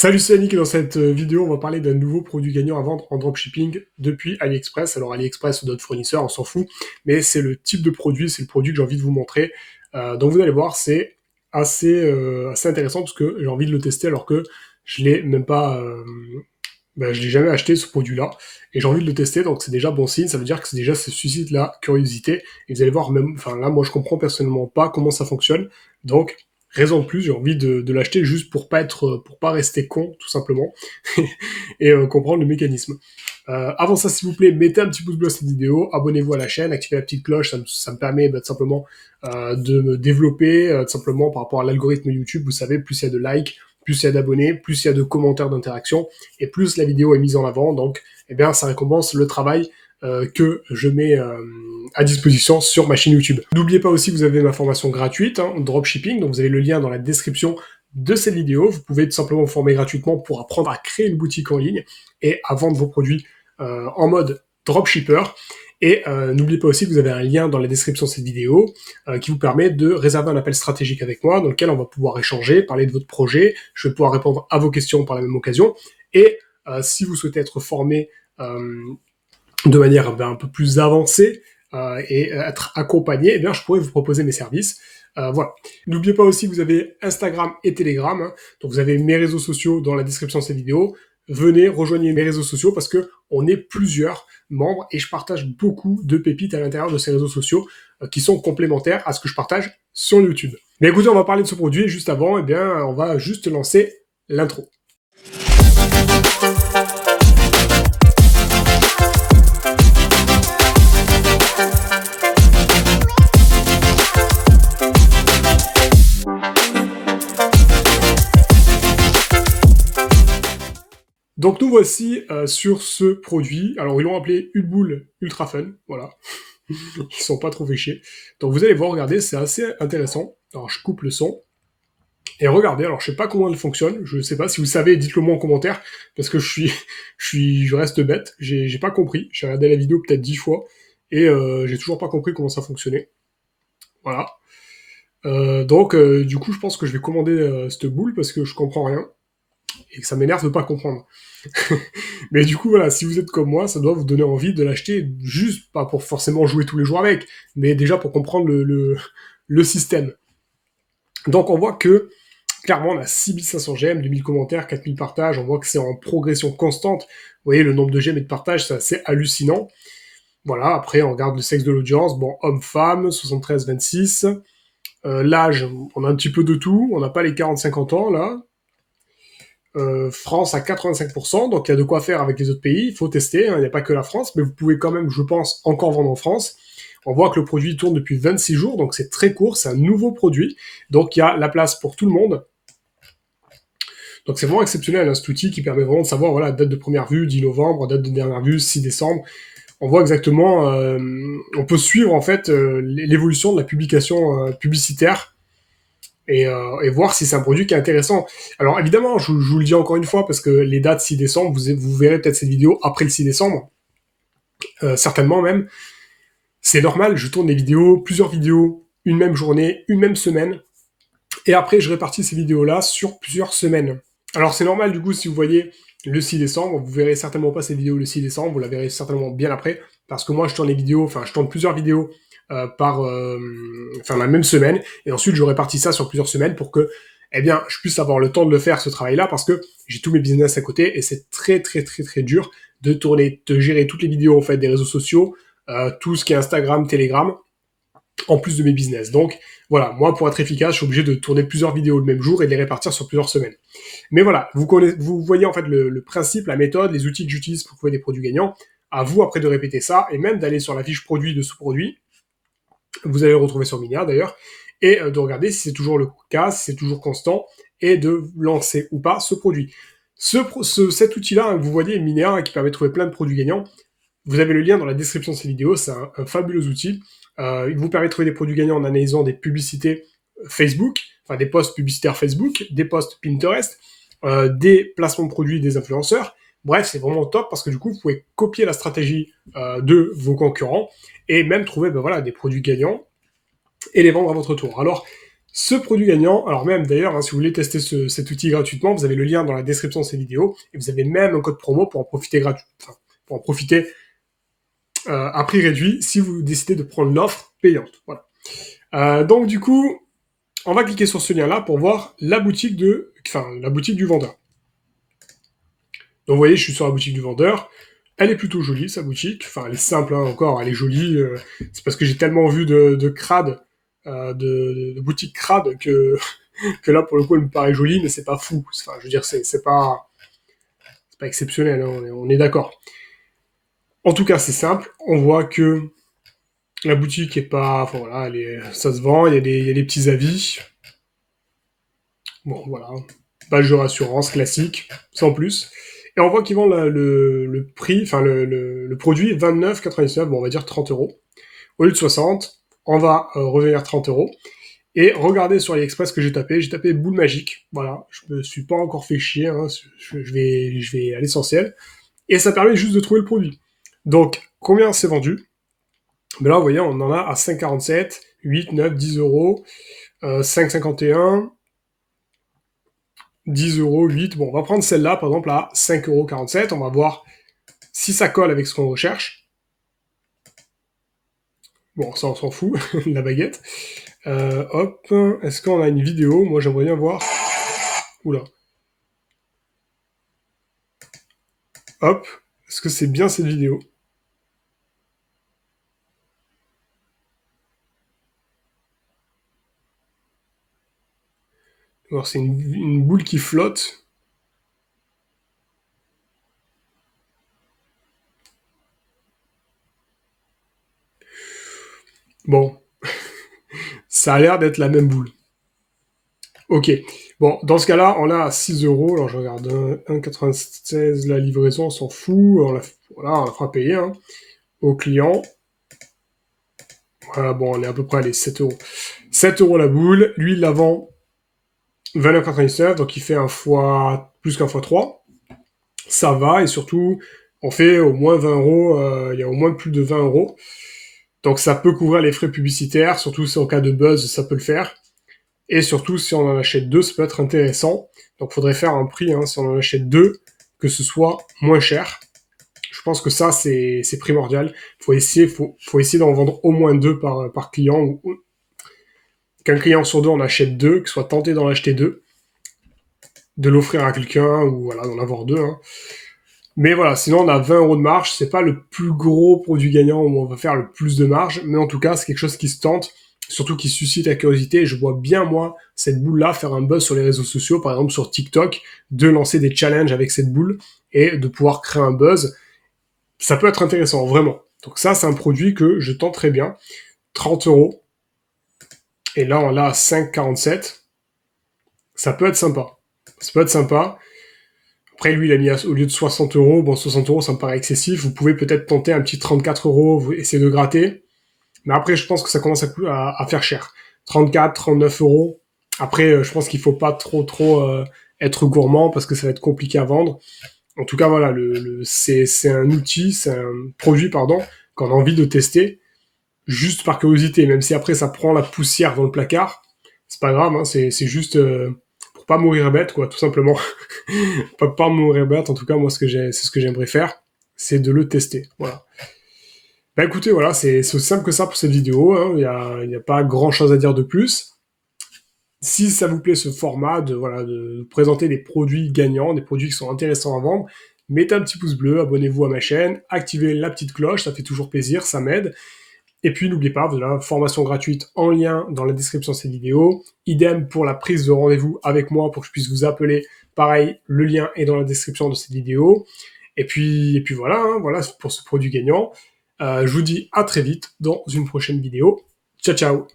Salut, c'est Yannick et dans cette vidéo, on va parler d'un nouveau produit gagnant à vendre en dropshipping depuis AliExpress. Alors AliExpress ou d'autres fournisseurs, on s'en fout, mais c'est le type de produit, c'est le produit que j'ai envie de vous montrer. Donc vous allez voir, c'est assez intéressant parce que j'ai envie de le tester alors que je l'ai même pas, je l'ai jamais acheté ce produit-là et j'ai envie de le tester. Donc c'est déjà bon signe, ça veut dire que c'est déjà ça suscite la curiosité. Et vous allez voir même, enfin là, moi je comprends personnellement pas comment ça fonctionne. Donc raison de plus, j'ai envie de l'acheter juste pour pas rester con, tout simplement, et comprendre le mécanisme. Avant ça, s'il vous plaît, mettez un petit pouce bleu à cette vidéo, abonnez-vous à la chaîne, activez la petite cloche, ça me permet tout simplement de me développer, tout simplement par rapport à l'algorithme YouTube. Vous savez, plus il y a de likes, plus il y a d'abonnés, plus il y a de commentaires d'interaction, et plus la vidéo est mise en avant. Donc, eh bien, ça récompense le travail que je mets à disposition sur ma chaîne YouTube. N'oubliez pas aussi que vous avez ma formation gratuite, dropshipping, donc vous avez le lien dans la description de cette vidéo. Vous pouvez tout simplement vous former gratuitement pour apprendre à créer une boutique en ligne et à vendre vos produits en mode dropshipper. Et n'oubliez pas aussi que vous avez un lien dans la description de cette vidéo qui vous permet de réserver un appel stratégique avec moi dans lequel on va pouvoir échanger, parler de votre projet, je vais pouvoir répondre à vos questions par la même occasion. Et si vous souhaitez être formé de manière un peu plus avancée et être accompagné, eh bien, je pourrais vous proposer mes services. Voilà. N'oubliez pas aussi que vous avez Instagram et Telegram. Donc vous avez mes réseaux sociaux dans la description de cette vidéo. Venez, rejoignez mes réseaux sociaux parce que on est plusieurs membres et je partage beaucoup de pépites à l'intérieur de ces réseaux sociaux qui sont complémentaires à ce que je partage sur YouTube. Mais écoutez, on va parler de ce produit. Juste avant, eh bien, on va juste lancer l'intro. Donc nous voici sur ce produit. Alors ils l'ont appelé Ulboul Ultra Fun, voilà. Ils sont pas trop fait chier. Donc vous allez voir, regardez, c'est assez intéressant. Alors je coupe le son. Et regardez, alors je sais pas comment elle fonctionne, je sais pas, si vous savez, dites-le moi en commentaire, parce que je reste bête, j'ai pas compris, j'ai regardé la vidéo peut-être 10 fois, et j'ai toujours pas compris comment ça fonctionnait. Voilà. Du coup, je pense que je vais commander cette boule, parce que je comprends rien, et que ça m'énerve de pas comprendre. Mais du coup, voilà, si vous êtes comme moi, ça doit vous donner envie de l'acheter, juste pas pour forcément jouer tous les jours avec, mais déjà pour comprendre le système. Donc on voit que, clairement, on a 6500 j'aime, 2000 commentaires, 4000 partages, on voit que c'est en progression constante. Vous voyez, le nombre de j'aime et de partages, c'est assez hallucinant. Voilà, après, on regarde le sexe de l'audience, bon, homme-femme, 73-26. L'âge, on a un petit peu de tout, on n'a pas les 40-50 ans, là. France à 85%, donc il y a de quoi faire avec les autres pays, il faut tester, il n'y a pas que la France, mais vous pouvez quand même, je pense, encore vendre en France. On voit que le produit tourne depuis 26 jours, donc c'est très court, c'est un nouveau produit, donc il y a la place pour tout le monde. Donc c'est vraiment exceptionnel, cet outil qui permet vraiment de savoir, voilà, date de première vue, 10 novembre, date de dernière vue, 6 décembre. On voit exactement, on peut suivre en fait l'évolution de la publication publicitaire et voir si c'est un produit qui est intéressant. Alors évidemment, je vous le dis encore une fois, parce que les dates 6 décembre, vous verrez peut-être cette vidéo après le 6 décembre, certainement même. C'est normal, je tourne des vidéos, plusieurs vidéos, une même journée, une même semaine, et après je répartis ces vidéos-là sur plusieurs semaines. Alors c'est normal du coup si vous voyez le 6 décembre, vous verrez certainement pas cette vidéo le 6 décembre, vous la verrez certainement bien après, parce que moi je tourne je tourne plusieurs vidéos la même semaine, et ensuite je répartis ça sur plusieurs semaines pour que, eh bien, je puisse avoir le temps de le faire ce travail-là, parce que j'ai tous mes business à côté, et c'est très très très très dur de tourner, de gérer toutes les vidéos en fait des réseaux sociaux, tout ce qui est Instagram, Telegram, en plus de mes business. Donc voilà, moi pour être efficace, je suis obligé de tourner plusieurs vidéos le même jour et de les répartir sur plusieurs semaines. Mais voilà, vous voyez en fait le principe, la méthode, les outils que j'utilise pour trouver des produits gagnants. À vous après de répéter ça et même d'aller sur la fiche produit de ce produit. Vous allez le retrouver sur Minière d'ailleurs, et de regarder si c'est toujours le cas, si c'est toujours constant, et de lancer ou pas ce produit. Cet outil-là, vous voyez, Minière, qui permet de trouver plein de produits gagnants, vous avez le lien dans la description de cette vidéo, c'est un fabuleux outil. Il vous permet de trouver des produits gagnants en analysant des publicités Facebook, enfin des posts publicitaires Facebook, des posts Pinterest, des placements de produits des influenceurs. Bref, c'est vraiment top parce que du coup, vous pouvez copier la stratégie de vos concurrents et même trouver des produits gagnants et les vendre à votre tour. Alors, Ce produit gagnant, alors même d'ailleurs, hein, si vous voulez tester cet outil gratuitement, vous avez le lien dans la description de cette vidéo, et vous avez même un code promo pour en profiter pour en profiter à prix réduit si vous décidez de prendre l'offre payante. Voilà. Donc du coup, on va cliquer sur ce lien-là pour voir la boutique du vendeur. Donc vous voyez, je suis sur la boutique du vendeur. Elle est plutôt jolie, sa boutique. Enfin, elle est simple, hein, encore, elle est jolie. C'est parce que j'ai tellement vu de crades, de boutiques crades que là, pour le coup, elle me paraît jolie, mais c'est pas fou. Enfin, je veux dire, c'est pas exceptionnel, hein, on est d'accord. En tout cas, c'est simple. On voit que la boutique est pas... Enfin, voilà, ça se vend, il y a des petits avis. Bon, voilà. Page de rassurance classique, sans plus. Et on voit qu'ils vendent le prix, enfin le produit 29,99, bon on va dire 30 euros. Au lieu de 60, on va revenir 30 euros. Et regardez sur AliExpress que j'ai tapé boule magique. Voilà, je me suis pas encore fait chier, hein, je vais à l'essentiel. Et ça permet juste de trouver le produit. Donc, combien c'est vendu? Ben là, vous voyez, on en a à 5,47, 8, 9, 10 euros, 5,51, 10 euros, 8. Bon, on va prendre celle-là, par exemple, à 5,47 €. On va voir si ça colle avec ce qu'on recherche. Bon, ça, on s'en fout, la baguette. Hop, est-ce qu'on a une vidéo? Moi, j'aimerais bien voir. Oula. Hop, est-ce que c'est bien cette vidéo? Alors, c'est une boule qui flotte. Bon, ça a l'air d'être la même boule. Ok. Bon, dans ce cas-là, on a 6 euros. Alors, je regarde 1,96 la livraison, on s'en fout. Voilà, on la fera payer hein, au client. Voilà, bon, on est à peu près à 7 euros. 7 euros la boule. Lui, il la vend 29,99, donc il fait plus qu'un fois 3. Ça va, et surtout, on fait au moins 20 euros. Il y a au moins plus de 20 euros. Donc, ça peut couvrir les frais publicitaires. Surtout si en cas de buzz, ça peut le faire. Et surtout, si on en achète deux, ça peut être intéressant. Donc, il faudrait faire un prix, hein, si on en achète deux, que ce soit moins cher. Je pense que ça, c'est primordial. Faut essayer d'en vendre au moins deux par client. Qu'un client sur deux en achète deux, qu'il soit tenté d'en acheter deux, de l'offrir à quelqu'un, ou voilà, d'en avoir deux. Hein. Mais voilà, sinon on a 20 euros de marge. C'est pas le plus gros produit gagnant où on va faire le plus de marge, mais en tout cas, c'est quelque chose qui se tente. Surtout qui suscite la curiosité, et je vois bien, moi, cette boule-là faire un buzz sur les réseaux sociaux, par exemple sur TikTok, de lancer des challenges avec cette boule, et de pouvoir créer un buzz. Ça peut être intéressant, vraiment. Donc ça, c'est un produit que je tente très bien. 30 euros. Et là, on l'a à 5,47. Ça peut être sympa. Ça peut être sympa. Après, lui, il a mis au lieu de 60 euros. Bon, 60 euros, ça me paraît excessif. Vous pouvez peut-être tenter un petit 34 euros, vous essayez de gratter. Mais après, je pense que ça commence à faire cher. 34, 39 euros. Après, je pense qu'il faut pas trop être gourmand parce que ça va être compliqué à vendre. En tout cas, voilà, c'est un outil, c'est un produit, pardon, qu'on a envie de tester juste par curiosité. Même si après ça prend la poussière dans le placard, c'est pas grave. Hein, c'est juste pour pas mourir bête, quoi, tout simplement. pas mourir bête. En tout cas, moi, c'est ce que j'aimerais faire, c'est de le tester. Voilà. Bah écoutez, voilà, c'est aussi simple que ça pour cette vidéo. Hein. Il y a pas grand chose à dire de plus. Si ça vous plaît ce format de présenter des produits gagnants, des produits qui sont intéressants à vendre, mettez un petit pouce bleu, abonnez-vous à ma chaîne, activez la petite cloche, ça fait toujours plaisir, ça m'aide. Et puis n'oubliez pas, vous avez la formation gratuite en lien dans la description de cette vidéo. Idem pour la prise de rendez-vous avec moi pour que je puisse vous appeler. Pareil, le lien est dans la description de cette vidéo. Et puis voilà, hein, voilà pour ce produit gagnant. Je vous dis à très vite dans une prochaine vidéo. Ciao ciao.